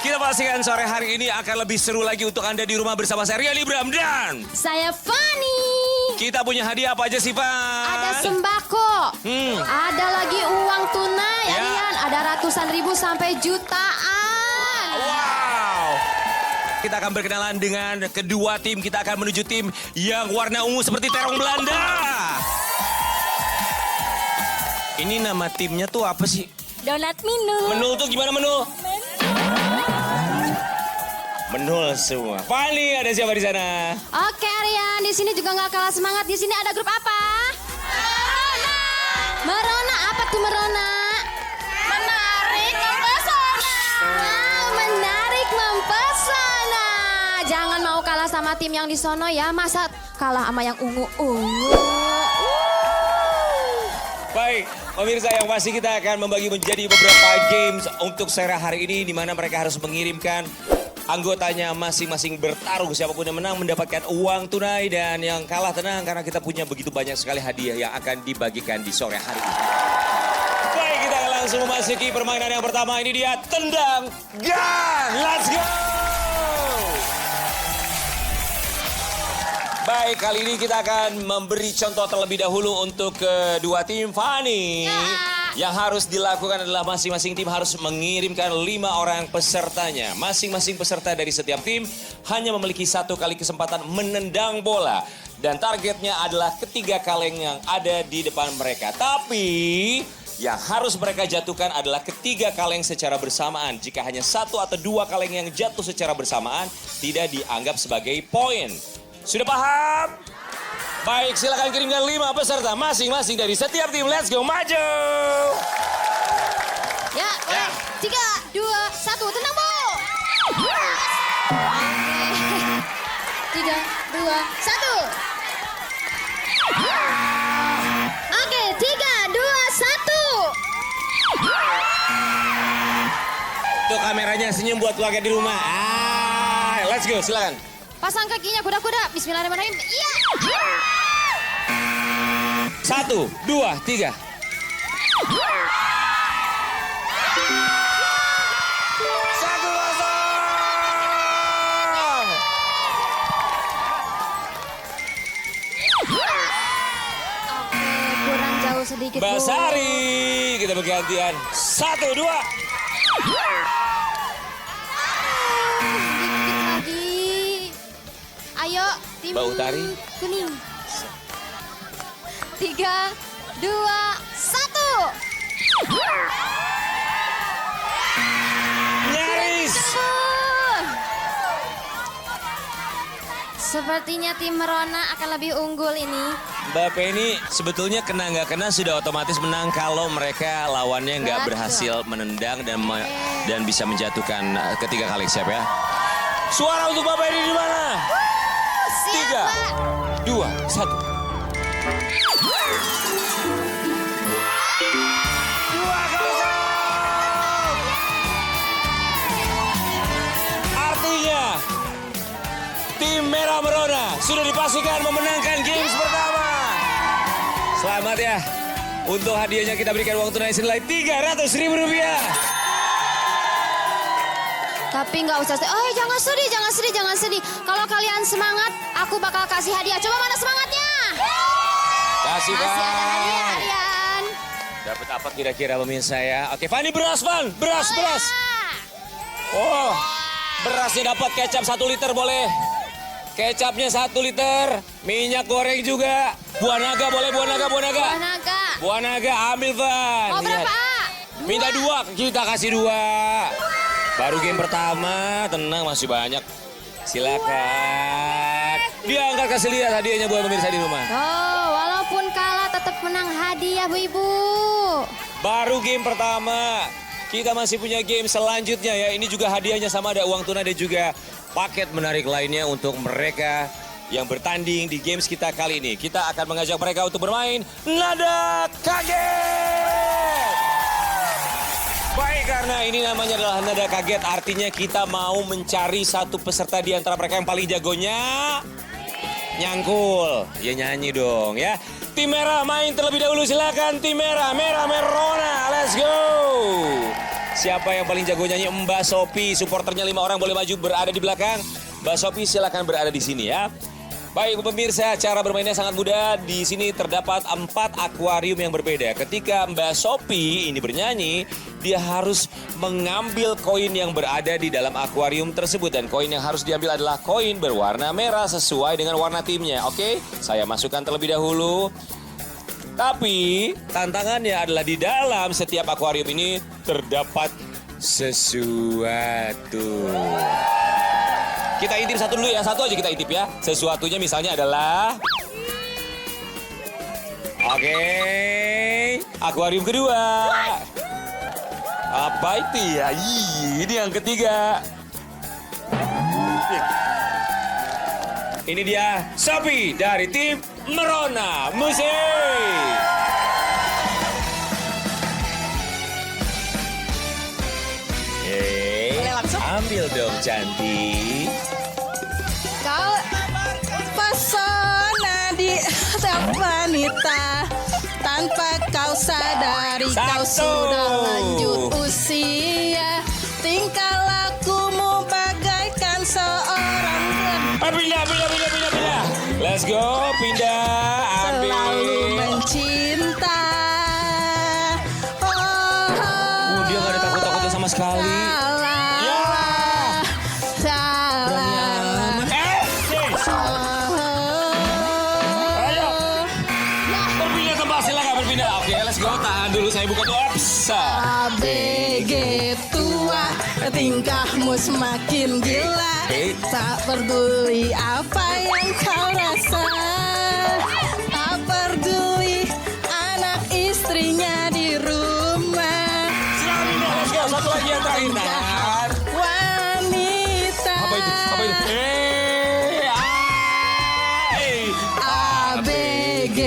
Kita pastikan sore hari ini akan lebih seru lagi untuk Anda di rumah bersama saya Rian Ibram dan Saya Fani. kita punya hadiah apa aja sih, Pak? Ada sembako. Ada lagi uang tunai, Ya. Rian. Ada ratusan ribu sampai jutaan. Wow. Kita akan berkenalan dengan kedua tim. Kita akan menuju tim yang warna ungu seperti terong Belanda. Ini nama timnya tuh apa sih? Donat minum. Menul tuh gimana menul? Menul semua. Fani, ada siapa di sana? Oke, Rian. Di sini juga nggak kalah semangat. Di sini ada grup apa? Merona. Merona apa tuh Merona? Menarik mempesona. Wow, menarik mempesona. Jangan mau kalah sama tim yang di sono ya. Masa kalah sama yang ungu-ungu. Baik, pemirsa yang pasti kita akan membagi menjadi beberapa games untuk sore hari ini di mana mereka harus mengirimkan anggotanya masing-masing bertarung. Siapapun yang menang mendapatkan uang tunai dan yang kalah tenang karena kita punya begitu banyak sekali hadiah yang akan dibagikan di sore hari ini. Baik, kita akan langsung memasuki permainan yang pertama. Ini dia tendang gun. Let's go! Baik, kali ini kita akan memberi contoh terlebih dahulu untuk kedua tim. Fani. Yang harus dilakukan adalah masing-masing tim harus mengirimkan 5 orang pesertanya. Masing-masing peserta dari setiap tim hanya memiliki 1 kali kesempatan menendang bola. Dan targetnya adalah ketiga kaleng yang ada di depan mereka. Tapi yang harus mereka jatuhkan adalah ketiga kaleng secara bersamaan. Jika hanya 1 atau 2 kaleng yang jatuh secara bersamaan, tidak dianggap sebagai poin. Sudah paham? Baik, silakan kirimkan 5 peserta masing-masing dari setiap tim. Let's go, maju! Ya, boleh. 3, 2, 1, tendang bol. 3, 2, 1. Oke, 3, 2, 1. Tuh kameranya senyum buat keluarga di rumah. Let's go, silakan. Pasang kakinya kuda-kuda. Bismillahirrahmanirrahim. Iya. 1, 2, 3. Satu kosong. Oke, kurang jauh sedikit, Bu. Basari, kita bergantian. 1, 2. Dikit lagi. Ayo, tim Mbak Utari. kuning. 3, 2, 1. Nyaris. Sepertinya tim Merona akan lebih unggul ini. Mbak Penny sebetulnya kena nggak kena sudah otomatis menang kalau mereka lawannya nggak Betul. berhasil menendang dan bisa menjatuhkan ketiga kali siap ya. Suara untuk Mbak Penny di mana? Siap, 3, 2, 1. Artinya tim Merah Merona sudah dipastikan memenangkan games pertama. Selamat ya. Untuk hadiahnya kita berikan uang tunai senilai Rp300.000. Tapi nggak usah sedih. Oh, jangan sedih, jangan sedih, jangan sedih. Kalau kalian semangat, aku bakal kasih hadiah. Coba mana semangatnya? Kasih Masih ada hadiah, Bang. Rian. Dapat apa kira-kira pemirsa ya? Oke, Fani beras, Van. Beras, beras. Ah. Oh, berasnya dapat, kecap 1 liter boleh. Kecapnya 1 liter, minyak goreng juga. Buah naga boleh, buah naga, buah naga. Buah naga. Buah naga, ambil Van. Mau Lihat. berapa? Minta 2, kita kasih 2. Baru game pertama, tenang masih banyak. Silakan. Diangkat kasih lihat hadiahnya buat pemirsa di rumah. Oh, walaupun kalah tetap menang hadiah, Bu Ibu. Baru game pertama. Kita masih punya game selanjutnya ya. Ini juga hadiahnya sama, ada uang tunai dan juga paket menarik lainnya untuk mereka yang bertanding di games kita kali ini. Kita akan mengajak mereka untuk bermain Nada Kaget. Baik, karena ini namanya adalah Nada Kaget, artinya kita mau mencari satu peserta di antara mereka yang paling jagonya nyangkul. Ya nyanyi dong ya. Tim merah main terlebih dahulu, silakan tim merah. Merah Merona, let's go. Siapa yang paling jago nyanyi? Mbak Sophie. Supporternya 5 orang boleh maju berada di belakang. Mbak Sophie silakan berada di sini ya. Baik pemirsa, cara bermainnya sangat mudah. Di sini terdapat 4 akuarium yang berbeda. Ketika Mbak Sophie ini bernyanyi, dia harus mengambil koin yang berada di dalam akuarium tersebut. Dan koin yang harus diambil adalah koin berwarna merah sesuai dengan warna timnya. Oke, saya masukkan terlebih dahulu. Tapi tantangannya adalah di dalam setiap akuarium ini terdapat sesuatu. Kita intip satu dulu ya, satu aja kita intip ya. Sesuatunya misalnya adalah... Oke, akuarium kedua. Apa itu ya? Ini yang ketiga. Ini dia Sophie dari tim Merona Musik. Ambil dong cantik. Kau pesona di setiap wanita. Tanpa kau sadari kau sudah lanjut usia. Tingkah lakumu bagaikan seorang Pindah. Let's go, pindah. Ambil. selalu mencinta. Dia gak ada takut-takutnya sama sekali. Oke, let's go. Tahan dulu, saya buka tuh. ABG tua, tingkahmu semakin gila. Tak peduli apa yang kau rasa. Tak peduli anak istrinya di rumah. Silakan, let's go. Satu lagi yang terakhir. Tahan. Wanita. Apa itu? ABG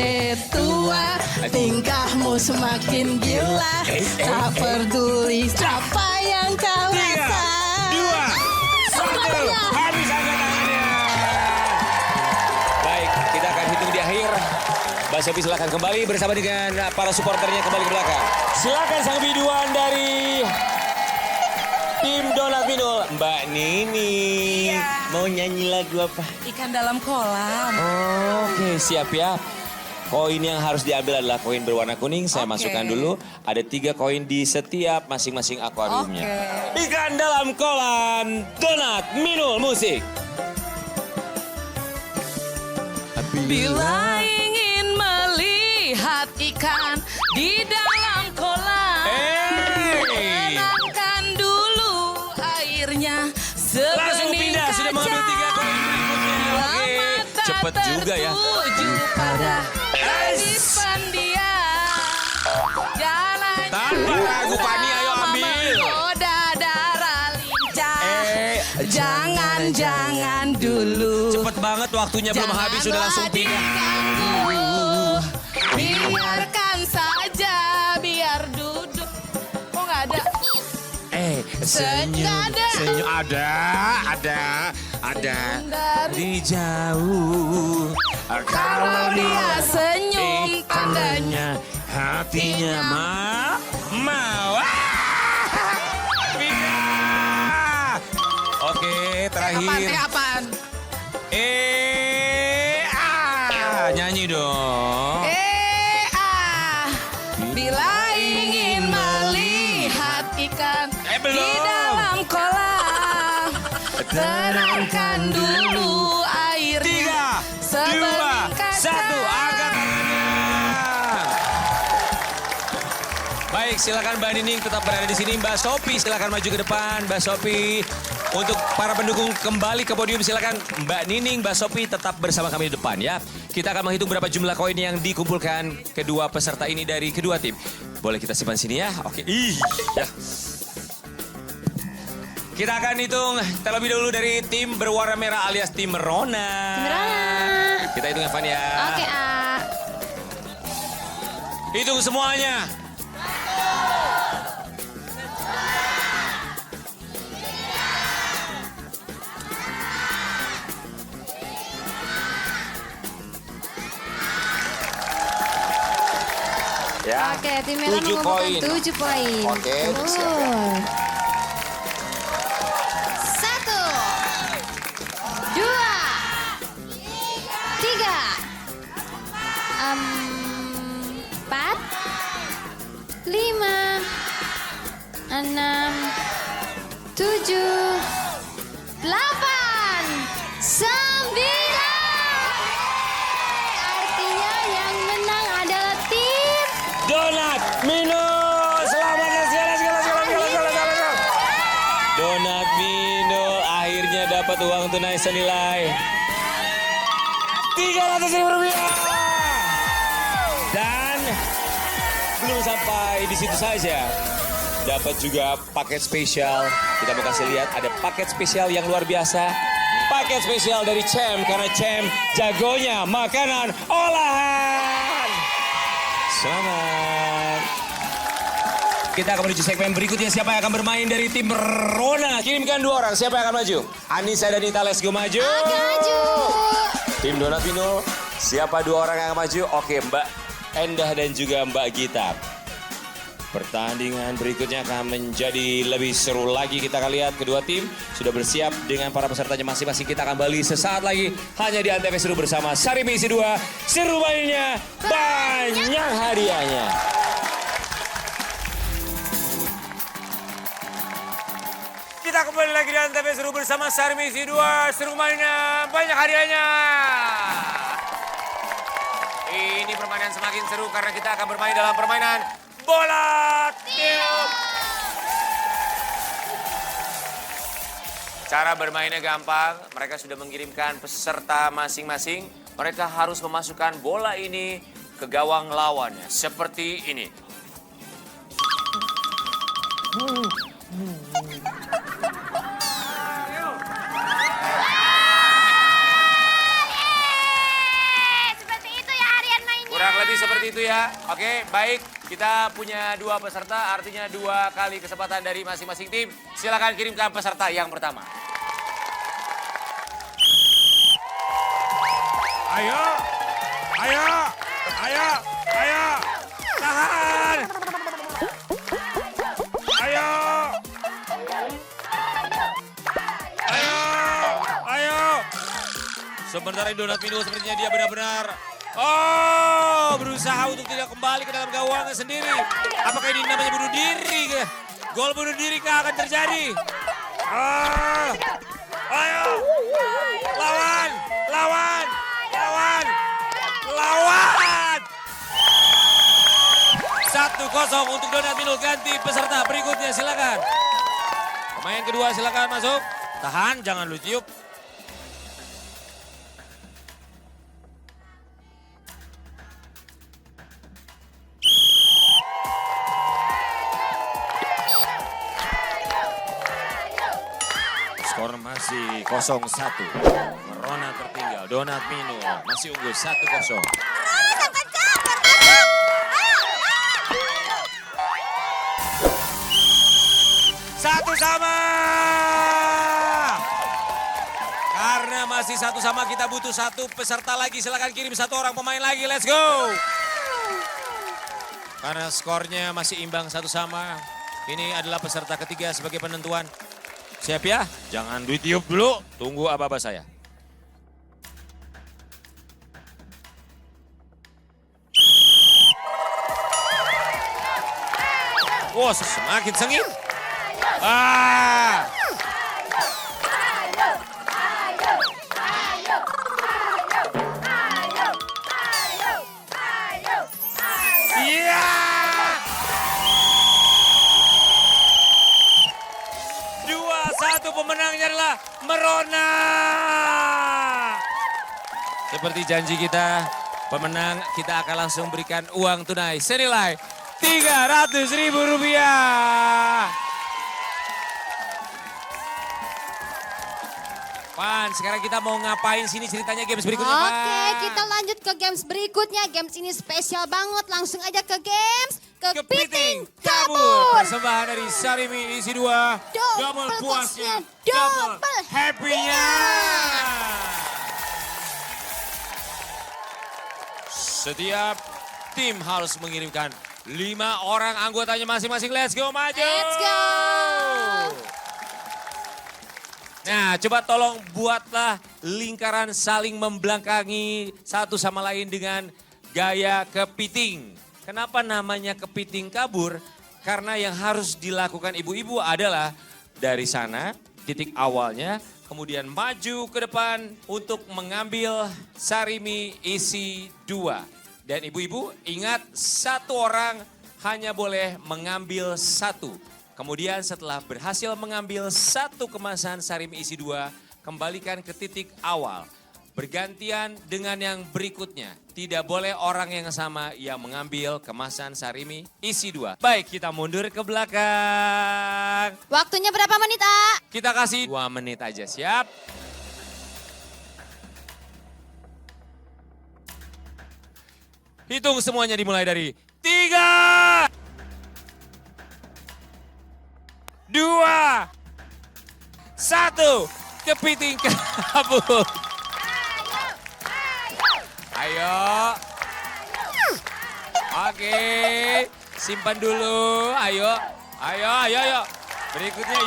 tua, tingkahmu semakin gila. Tak peduli apa yang kau 3, rasa. 2, 1. Habis angkat tangannya. Baik, kita akan hitung di akhir. Mbak Sophie silakan kembali bersama dengan para supporternya kembali ke belakang. Silakan sang biduan dari tim Donat Minul, Mbak Nini. Mau nyanyi lagu apa? Ikan dalam kolam. Oke, siap ya. Koin yang harus diambil adalah koin berwarna kuning. Saya masukkan dulu. Ada 3 koin di setiap masing-masing akuariumnya. Ikan dalam kolam, Donat Minul Musik. Bila ingin melihat ikan di dalam kolam, tenangkan dulu airnya Langsung sebening pindah, sudah mengambil 3 koin berikutnya. Oke, cepet juga ya. Tertuju pada gadis pendiam. Jalan Tanpa ragu Pani, ayo ambil. Roda darah lincah. Jangan dulu. Cepet banget waktunya belum habis sudah langsung pindah. Diganggu. Biarkan saja, biar duduk. Kok nggak ada? Senyum ada di jauh. Kalau dia senyum, tandanya hatinya mau. Pindah. Oke, terakhir. Apaan? Nyanyi dong. Bila ingin melihat ikan Belum. di dalam kolam, tenangkan dulu airnya. 3, 2, 1, angkat tangannya. Baik, silakan Mbak Nining tetap berada di sini. Mbak Sophie silakan maju ke depan. Mbak Sophie, untuk para pendukung kembali ke podium silakan. Mbak Nining, Mbak Sophie tetap bersama kami di depan ya. Kita akan menghitung berapa jumlah koin yang dikumpulkan kedua peserta ini dari kedua tim. Boleh kita simpan sini ya? Oke. Ya. Kita akan hitung terlebih dahulu dari tim berwarna merah alias tim Merona. Kita hitung Evan ya. Oke, A. Hitung semuanya. Ya, Ya. Oke, tim merah 7 mengumpulkan poin. 7 poin. Oke, siap ya. 1, 2, 3, 4, 5, 6, 7, 8, 9. Artinya yang menang adalah tim Donat Mino. Selamat let's go. Donat Mino akhirnya dapat uang tunai senilai 300.000 rupiah. Dan belum sampai di situ saja. Dapat juga paket spesial. Kita mau kasih lihat ada paket spesial yang luar biasa. Paket spesial dari Cem karena Cem jagonya makanan olahan. Selamat. Kita akan menuju segmen berikutnya. Siapa yang akan bermain dari tim Rona? Kirimkan 2 orang. Siapa yang akan maju? Anissa dan Nita, let's go maju. Oke, maju. Tim Donat Mino, siapa 2 orang yang akan maju? Oke, Mbak Endah dan juga Mbak Gita. Pertandingan berikutnya akan menjadi lebih seru lagi. Kita akan lihat kedua tim sudah bersiap dengan para pesertanya masing-masing. Kita akan kembali sesaat lagi hanya di Antv Seru bersama Sarimi isi 2. Seru mainnya, banyak hadiahnya. Kita kembali lagi di Antv Seru bersama Sarimi isi 2. Seru mainnya, banyak hadiahnya. Ini permainan semakin seru karena kita akan bermain dalam permainan bola tiup. Cara bermainnya gampang. Mereka sudah mengirimkan peserta masing-masing. Mereka harus memasukkan bola ini ke gawang lawannya. Seperti ini. Seperti itu ya harian mainnya. Kurang lebih seperti itu ya. Oke, baik. Kita punya 2 peserta, artinya 2 kali kesempatan dari masing-masing tim. Silakan kirimkan peserta yang pertama. Ayo, ayo, ayo, ayo, tahan. Ayo, ayo, ayo. Sementara Donat Mino sepertinya dia benar-benar berusaha untuk tidak kembali ke dalam gawangnya sendiri. Apakah ini namanya bunuh diri? Gol bunuh diri kah akan terjadi? Ayo, lawan, lawan, lawan, lawan. 1-0 untuk Donat Mino. Ganti peserta berikutnya, silakan. Pemain kedua silakan masuk. Tahan, jangan lu tiup. Skor masih 0-1. Merona tertinggal. Donat Mino masih unggul 1-0. Satu sama. Karena masih 1 sama, kita butuh 1 peserta lagi. Silakan kirim 1 orang pemain lagi. Let's go. Karena skornya masih imbang 1 sama. Ini adalah peserta ketiga sebagai penentuan. Siap ya? Jangan ditiup dulu. Tunggu aba-aba saya. Wah, semakin sengit. Iya. 2-1 pemenangnya adalah Merona. Seperti janji kita, pemenang kita akan langsung berikan uang tunai senilai 300.000 rupiah. Pan, sekarang kita mau ngapain sini ceritanya games berikutnya, Pan? Oke, kita lanjut ke games berikutnya. Games ini spesial banget. Langsung aja ke games kepiting kabur. Persembahan dari Sarimi isi 2. Double puasnya, double happy-nya. Setiap tim harus mengirimkan 5 orang anggotanya masing-masing. Let's go, maju. Let's go. Nah, coba tolong buatlah lingkaran saling membelakangi satu sama lain dengan gaya kepiting. Kenapa namanya kepiting kabur? Karena yang harus dilakukan ibu-ibu adalah dari sana, titik awalnya, kemudian maju ke depan untuk mengambil sarimi isi 2. Dan ibu-ibu ingat, satu orang hanya boleh mengambil satu. Kemudian setelah berhasil mengambil satu kemasan sarimi isi 2, kembalikan ke titik awal. Bergantian dengan yang berikutnya. Tidak boleh orang yang sama yang mengambil kemasan sarimi isi 2. Baik, kita mundur ke belakang. Waktunya berapa menit, A? Kita kasih 2 menit aja, siap? Hitung semuanya dimulai dari 3, 2, 1. Kepiting kabur. Ayo. Oke, simpan dulu. Ayo. Berikutnya,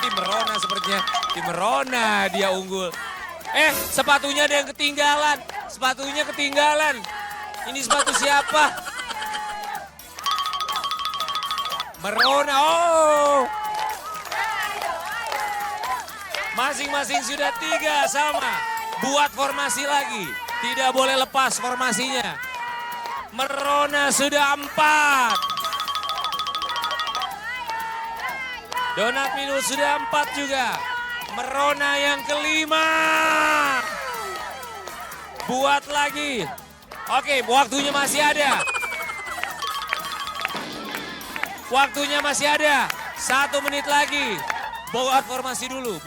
tim Merona sepertinya. Tim Merona dia unggul. Sepatunya ada yang ketinggalan. Ini sepatu siapa? Merona, Masing-masing sudah 3 sama. Buat formasi lagi. Tidak boleh lepas formasinya. Merona sudah 4. Donat Minul sudah 4 juga. Merona yang kelima. Buat lagi. Oke, waktunya masih ada. 1 menit lagi. Buat formasi dulu.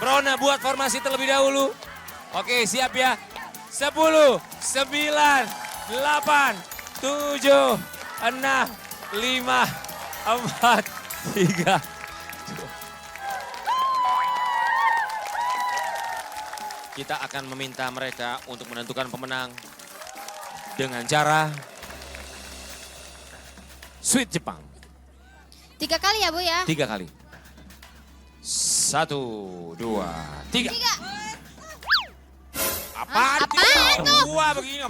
Merona buat formasi terlebih dahulu. Oke, siap ya. 10, 9, 8, 7, 6, 5, 4, 3. Kita akan meminta mereka untuk menentukan pemenang dengan cara Sweet Jepang. 3 kali ya, Bu ya? 3 kali. 1, 2, 3. Apaan itu? 2 begini.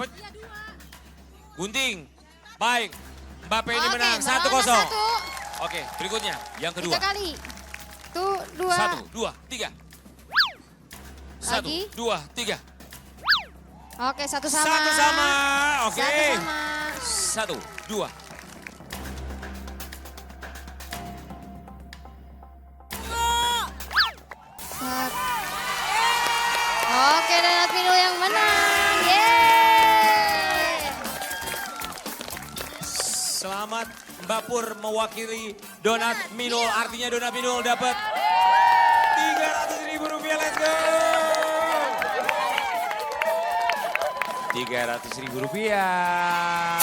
Gunting. Baik. Mbappe ini menang. 1-0. Oke, berikutnya. Yang kedua. 3 kali. 2. 1, 2, 3. 1, 2, 3. Oke, 1 sama. 1 sama. Oke. 1 sama. 1, 2. Oke, Donat Minul yang menang. Yeay. Selamat Mbak Pur mewakili Donat Minul. Artinya Donat Minul dapat 300.000 rupiah. Let's go. 300.000 rupiah.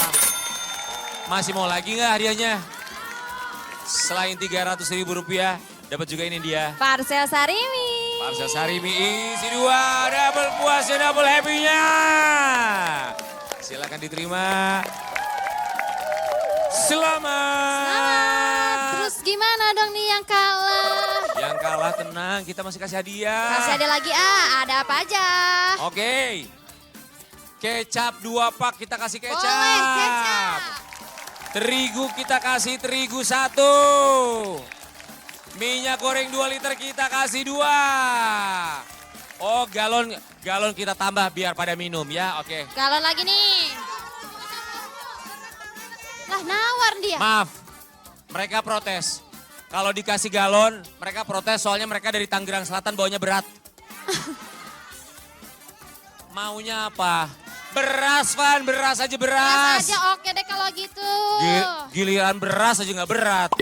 Masih mau lagi nggak hadiahnya? Selain 300.000 rupiah, dapat juga ini dia. Parcel sarimi. Parcel sarimi isi 2, double puasnya, double happy-nya. Silakan diterima. Selamat. Terus gimana dong nih yang kalah? Yang kalah tenang, kita masih kasih hadiah. Masih ada lagi, ada apa aja? Oke. Kecap 2 pak, kita kasih kecap. Boleh, kecap. Terigu kita kasih terigu 1. Minyak goreng 2 liter kita kasih 2. Oh, galon kita tambah biar pada minum ya, oke. Galon lagi nih. Lah, nawar dia. Maaf, mereka protes. Kalau dikasih galon, mereka protes soalnya mereka dari Tangerang Selatan bawanya berat. Maunya apa? Beras, Van, beras aja beras. Beras aja, oke deh kalau gitu. Giliran beras aja nggak berat.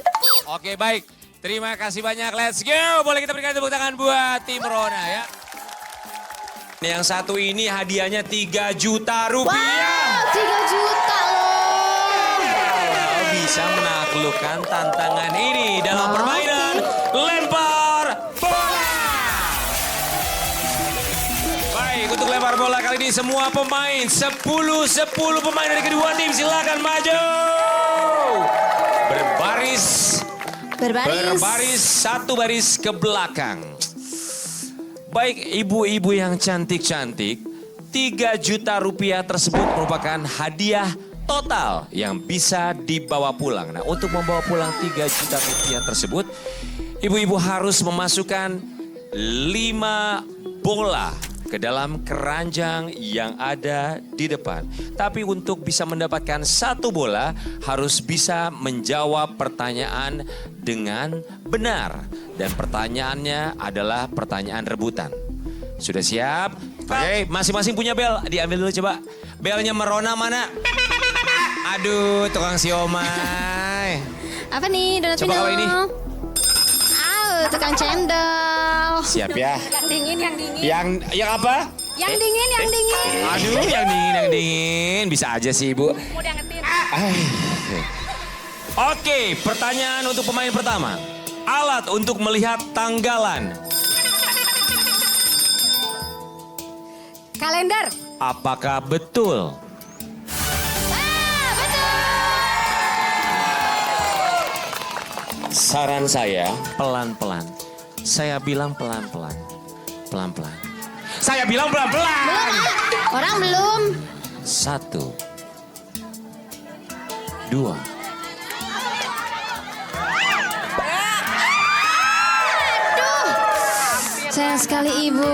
Oke, baik. Terima kasih banyak, let's go. Boleh kita berikan tepuk tangan buat tim Rona ya. Yang satu ini hadiahnya 3 juta rupiah. Wow, 3 juta loh. Kalau bisa menaklukkan tantangan ini dalam permainan lempar bola. Baik, untuk lempar Lempar bola kali ini semua pemain. 10 pemain dari kedua tim silakan maju. Berbaris satu baris ke belakang. Baik ibu-ibu yang cantik-cantik, 3 juta rupiah tersebut merupakan hadiah total yang bisa dibawa pulang. Nah, untuk membawa pulang 3 juta rupiah tersebut, ibu-ibu harus memasukkan 5 bola ke dalam keranjang yang ada di depan. Tapi untuk bisa mendapatkan 1 bola harus bisa menjawab pertanyaan dengan benar. Dan pertanyaannya adalah pertanyaan rebutan. Sudah siap? Oke, masing-masing punya bel. Diambil dulu coba. Belnya Merona mana? Aduh, tukang siomay. Apa nih, Donat Coba kalau ini. Tukang cendol. Siap ya. Yang dingin, yang dingin. Yang apa? Yang dingin, yang dingin. Aduh, yang dingin. Bisa aja sih, Ibu. Mau diangetin. Oke, pertanyaan untuk pemain pertama. Alat untuk melihat tanggalan. Kalender. Apakah betul? Saran saya, pelan-pelan. Saya bilang pelan-pelan. Pelan-pelan. Saya bilang pelan-pelan. Orang belum. 1, 2. Sayang sekali ibu.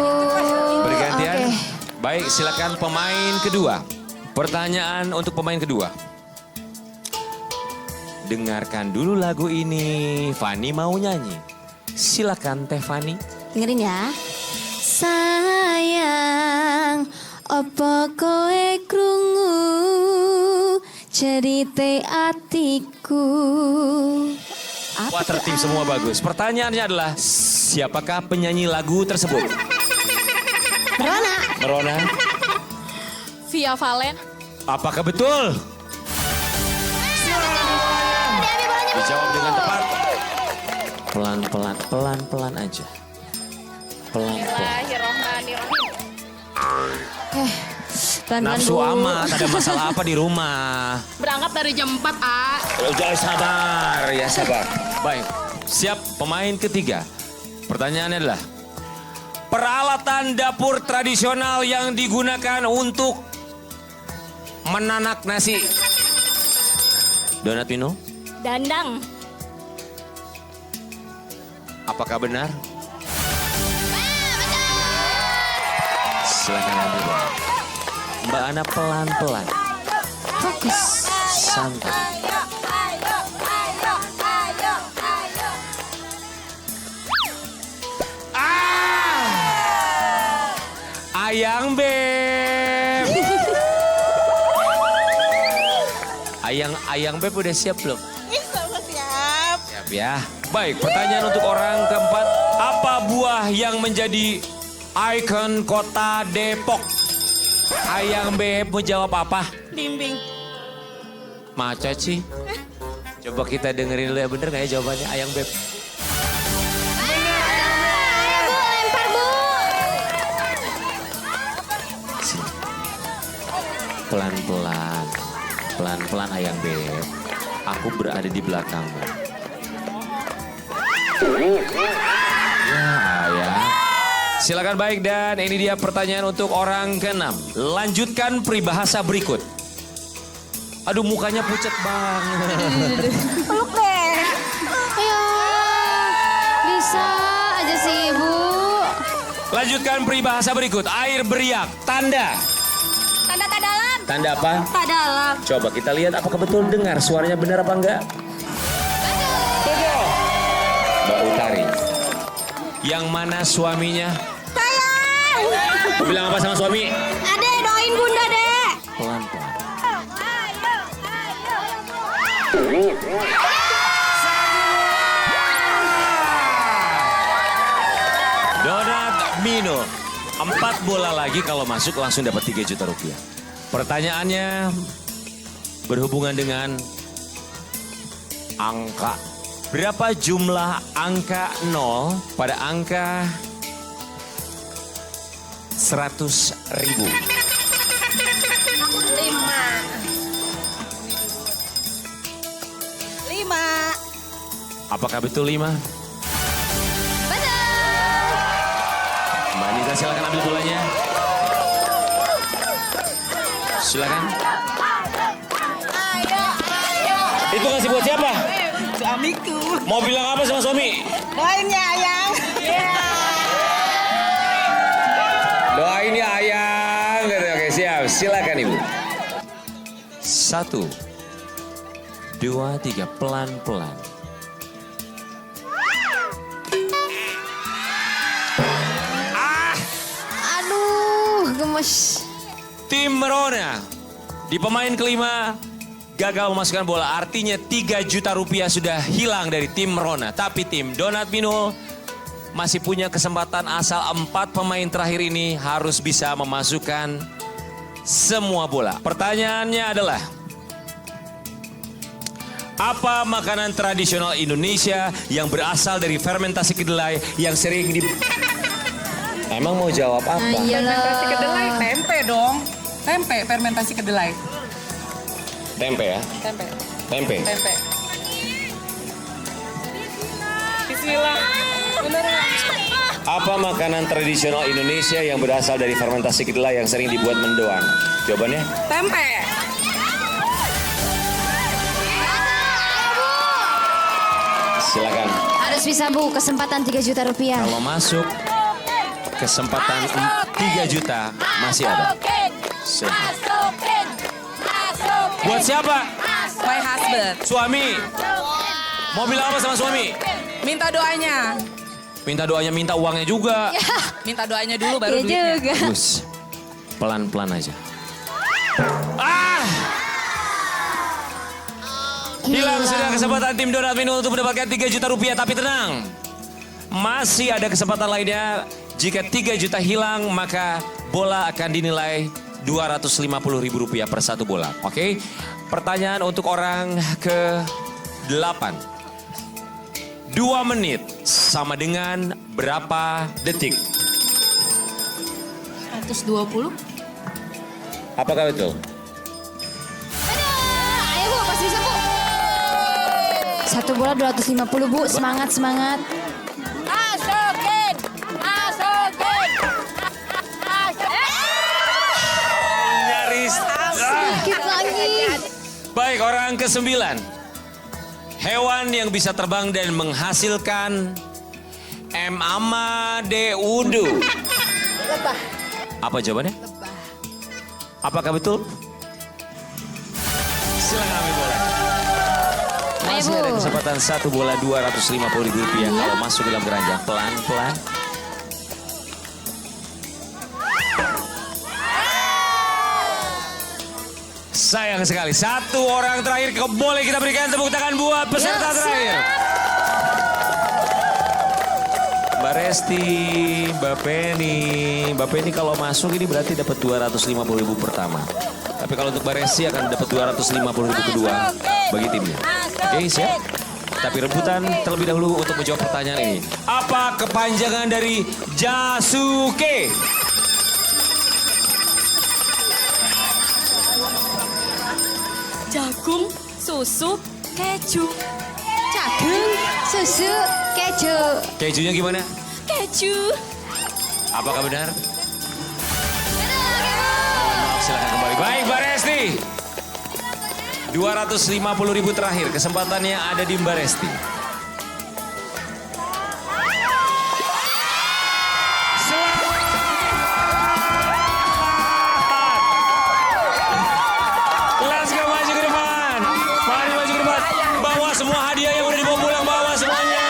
Bergantian. Oke. Baik, silakan pemain kedua. Pertanyaan untuk pemain kedua. Dengarkan dulu lagu ini. Fani mau nyanyi. Silakan Teh Fani. Dengerin ya. Sayang, opo koe krungu cerite atiku. Wah, tertib semua bagus. Pertanyaannya adalah, siapakah penyanyi lagu tersebut? Merona. Merona, Via Valen. apakah betul? Dijawab dengan tepat. Pelan-pelan, pelan-pelan aja. Pelan-pelan. Bismillahirrahmanirrahim. Pelan-pelan Nafsu dulu. amat, ada masalah apa di rumah? Berangkat dari jam 4, A. Jangan sabar, ya sabar. Baik, siap pemain ketiga. Pertanyaannya adalah, peralatan dapur tradisional yang digunakan untuk menanak nasi. Donatino, Dandang. apakah benar? Silakan ambil. Mbak Ana pelan-pelan. Fokus. Santai. Ayang Beb. Ayang Beb udah siap belum? Siap. Siap ya. Baik, pertanyaan untuk orang keempat. Apa buah yang menjadi ikon kota Depok? Ayang Beb mau jawab apa? Bimbing. Macet sih. Coba kita dengerin dulu ya, bener gak ya jawabannya Ayang Beb? Lempar bu. Pelan-pelan. Pelan-pelan Ayang Beb. Aku berada di belakangmu. Ya, Ayang. Silakan baik, dan ini dia pertanyaan untuk orang ke-6. Lanjutkan peribahasa berikut. Aduh, mukanya pucat banget. Peluk deh. Ayo. Bisa aja sih ibu. Lanjutkan peribahasa berikut. Air beriak. Tanda. Tanda tak dalam. Tanda apa? Tak dalam. Coba kita lihat apakah betul dengar suaranya benar apa enggak. Betul. Mbak Utari. Yang mana suaminya? Sayang. Bilang apa sama suami? Ade, doain bunda, Dek. Pelan-pelan. Donat Mino. 4 bola lagi kalau masuk langsung dapat 3 juta rupiah. Pertanyaannya berhubungan dengan angka. Berapa jumlah angka 0 pada angka 100.000. 5. Apakah betul 5? Betul. Mbak Anita silakan ambil bolanya. Silakan. Itu kasih buat siapa? Suamiku. Mau bilang apa sama suami? Doain ya ayang. Doain ya ayang. Oke siap, silakan ibu. 1, 2, 3, pelan-pelan. Aduh, gemes. Tim Merona di pemain kelima gagal memasukkan bola. Artinya 3 juta rupiah sudah hilang dari tim Merona. Tapi tim Donat Binul masih punya kesempatan asal 4 pemain terakhir ini harus bisa memasukkan semua bola. Pertanyaannya adalah, apa makanan tradisional Indonesia yang berasal dari fermentasi kedelai yang sering di... Emang mau jawab apa? Fermentasi kedelai, tempe dong. Tempe, fermentasi kedelai. Tempe ya? Tempe, Tempe. tempe. Bismillah. Bener nggak? Apa makanan tradisional Indonesia yang berasal dari fermentasi kedelai yang sering dibuat mendoan? Jawabannya? Tempe. Silakan. Harus bisa Bu, kesempatan 3 juta rupiah. Kalau masuk, kesempatan 3 juta masih ada. Silakan. Buat siapa? My husband. Suami. Mau bilang apa sama suami? Minta doanya. Minta doanya, minta uangnya juga. Minta doanya dulu baru Iya duitnya. juga. Bagus. Pelan-pelan aja. Ah! Hilang sudah kesempatan tim Donat Binul untuk mendapatkan 3 juta rupiah. Tapi tenang, masih ada kesempatan lainnya. Jika 3 juta hilang, maka bola akan dinilai Rp250.000 per satu bola. Oke? Pertanyaan untuk orang ke-8. 2 menit sama dengan berapa detik? 120. Apakah betul? Betul. Ayo Bu, pasti bisa Bu. Satu bola 250 Bu, semangat semangat. Masukin. Masukin. Nyaris. Sedikit lagi. Baik, orang ke-9. Hewan yang bisa terbang dan menghasilkan M. amadeudu. Lebah. Apa jawabannya? Apakah betul? Silakan ambil bola. Ayo Masih Bu. ada kesempatan satu bola Rp250.000 kalau masuk dalam keranjang. Pelan-pelan. Sayang sekali, satu orang terakhir boleh kita berikan tepuk tangan buat peserta terakhir. Mbak Resti, Mbak Penny kalau masuk ini berarti dapat 250.000 pertama. Tapi kalau untuk Mbak Resti akan dapat 250.000 kedua bagi timnya. Oke, siap? Tapi rebutan terlebih dahulu untuk menjawab pertanyaan ini. Apa kepanjangan dari Jasuke? Jagung, susu, keju. Jagung, susu, keju. Kejunya gimana? Keju. Apakah benar? Maaf, silakan kembali. Baik, Mbak Resti. 250.000 terakhir. Kesempatannya ada di Mbak Resti. Let's go, maju ke depan. Mari maju ke depan. Bawa semua hadiah yang udah dibawa pulang, bawa semuanya.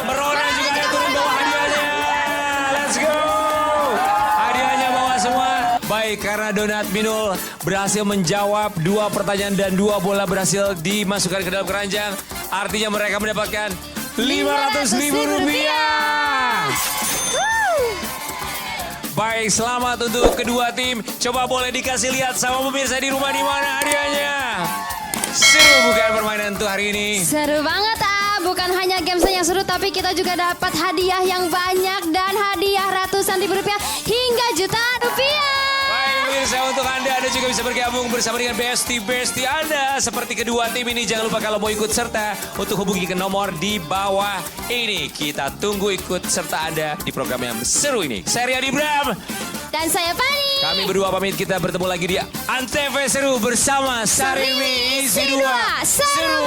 Merona juga ada turun bawa hadiahnya. Let's go. Hadiahnya bawa semua. Baik, karena Donat Binul berhasil menjawab 2 pertanyaan dan 2 bola berhasil dimasukkan ke dalam keranjang. Artinya mereka mendapatkan Rp500.000. Baik, selamat untuk kedua tim. Coba boleh dikasih lihat sama pemirsa di rumah di mana hadiahnya. Seru bukan permainan tuh hari ini? Seru banget, Ab. bukan hanya games yang seru, tapi kita juga dapat hadiah yang banyak dan hadiah ratusan ribu rupiah hingga jutaan rupiah. Baik pemirsa, untuk Anda juga bisa bergabung bersama dengan bestie Anda. Seperti kedua tim ini, jangan lupa kalau mau ikut serta untuk hubungi ke nomor di bawah ini. Kita tunggu ikut serta Anda di program yang seru ini. Saya Rian Ibram. Dan saya Fani. Kami berdua pamit, kita bertemu lagi di Antv Seru bersama Sarimi Isi 2 Seru.